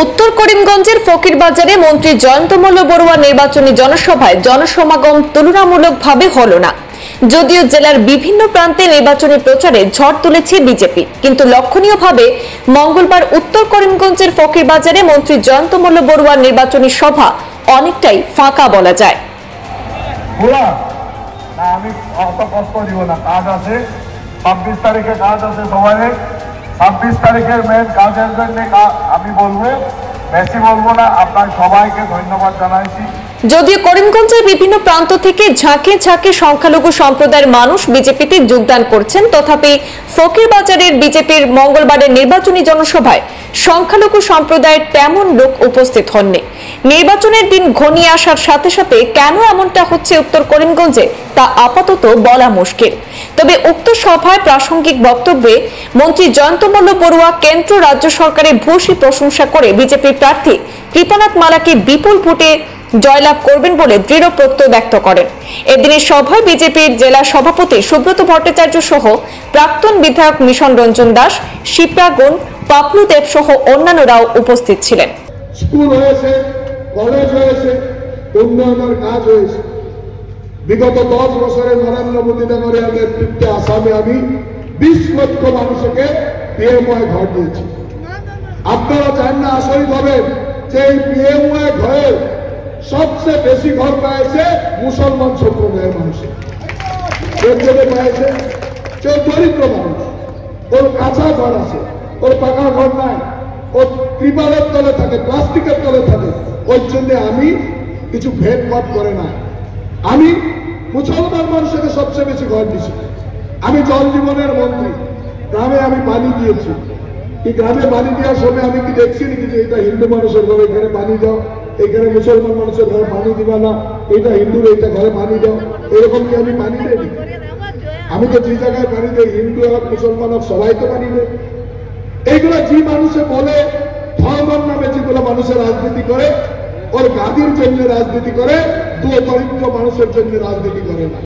উত্তর করিমগঞ্জের ফকিরবাজারে মন্ত্রী জয়ন্ত মল্ল বড়ুয়া নির্বাচনী জনসভায় জনসমাগম তুলনামূলকভাবে হলো না। যদিও জেলার বিভিন্ন প্রান্তে নির্বাচনী প্রচারে ঝড় তুলেছে বিজেপি, কিন্তু লক্ষণীয়ভাবে মঙ্গলবার উত্তর করিমগঞ্জের ফকিরবাজারে মন্ত্রী জয়ন্ত মল্ল বড়ুয়ার নির্বাচনী সভা অনেকটাই ফাঁকা বলা যায়। আমি অত কষ্ট দিব না, কাজ আছে 26 তারিখে, কাজ আছে সবাই। 26 তারিখের মেন কাজের জন্য আমি বলবো, বেশি বলবো না। আপনার সবাইকে ধন্যবাদ জানাইছি। যদিও করিমগঞ্জের বিভিন্ন প্রান্ত থেকে ঝাঁকে ঝাঁকে সংখ্যালঘু সম্প্রদায়ের মানুষ বিজেপিতে যোগদান করছেন, তথাপি ফকিরবাজারের বিজেপির মঙ্গলবারের নির্বাচনী জনসভায় সংখ্যালঘু সম্প্রদায়ের তেমন লোক উপস্থিত হননি। নির্বাচনের দিন ঘনিয়ে আসার সাথে সাথে কেন এমনটা হচ্ছে উত্তর করিমগঞ্জে তা আপাতত বলা মুশকিল। তবে উক্ত সভায় প্রাসঙ্গিক বক্তব্যে মন্ত্রী জয়ন্ত মল্ল বড়ুয়া কেন্দ্র রাজ্য সরকারের ভূয়সী প্রশংসা করে বিজেপির প্রার্থী কৃপানাথ মালাকে বিপুল ভোটে জয়লাভ করবেন বলে দৃঢ় প্রত্যয় ব্যক্ত করেন। এদিনের সভায় বিজেপির জেলা সভাপতি সুব্রত ভট্টাচার্য সহ প্রাক্তন বিধায়ক মিশন রঞ্জন দাস, শিপ্রা গুণ, পাপলু দেব সহ অন্যান্যরাও উপস্থিত ছিলেন। স্কুল হয়েছে, কলেজ হয়েছে, উন্নয়নের কাজ হয়েছে। বিগত 10 বছরে নরেন্দ্র মোদী মেমোরিয়াল নেতৃত্বে আসামে আমি 20 লক্ষ মানুষকে পিএমওয়াই ঘর দিয়েছি। আপনারা চান না, আচরিত হবেন যে এই পিএমওয়াই ঘরে সবচেয়ে বেশি ঘর পেয়েছে মুসলমান সম্প্রদায়ের মানুষের। পেয়েছে কেউ দরিদ্র মানুষ, ওর কাঁচা ঘর আছে, ওর পাকা ঘর নাই, ও ত্রিপালের তলে থাকে, প্লাস্টিকের তলে থাকে। ওই জন্য আমি কিছু ভেদভাব করে না, আমি মুসলমান মানুষকে সবচেয়ে বেশি ঘর দিচ্ছি। আমি জল জীবনের মন্ত্রী, গ্রামে আমি পানি দিয়েছি। এই গ্রামে পানি দেওয়ার সময় আমি কি দেখছি নাকি যে এটা হিন্দু মানুষের ঘরে এখানে পানি দাও, এখানে মুসলমান মানুষের ঘরে পানি দিবা না, এটা হিন্দুর এইটা ঘরে পানি দাও, এরকম কি আমি পানি দেই? আমি তো যে জায়গায় পানি দেই, হিন্দু হোক মুসলমান হোক সবাই তো পানি দেয়। এইগুলো যে মানুষে বলে ধর্মের নামে যেগুলো মানুষের রাজনীতি করে, ওর গাদির জন্য রাজনীতি করে, দরিদ্র মানুষের জন্য রাজনীতি করে না।